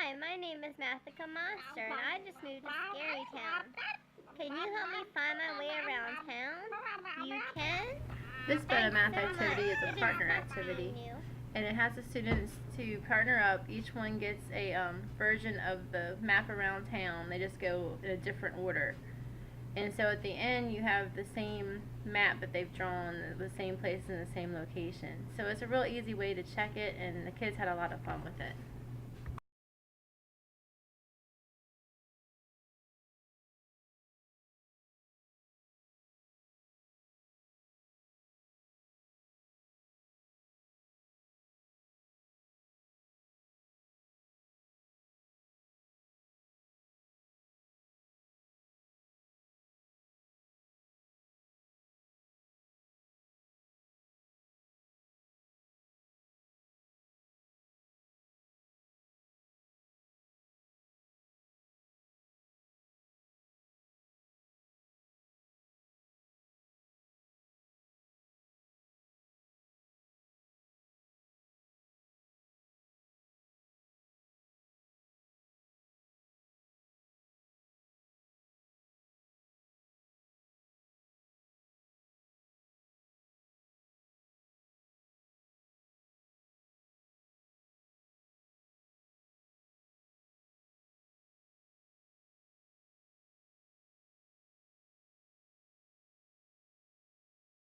Hi, my name is Mathica Monster, and I just moved to Scary Town. Can you help me find my way around town? You can? This Better Math Thanks so activity is much. a It partner is so activity, kind of you. and it has the students to partner up. Each one gets a version of the map around town. They just go in a different order. And so at the end, you have the same map that they've drawn, the same place in the same location. So it's a real easy way to check it, and the kids had a lot of fun with it.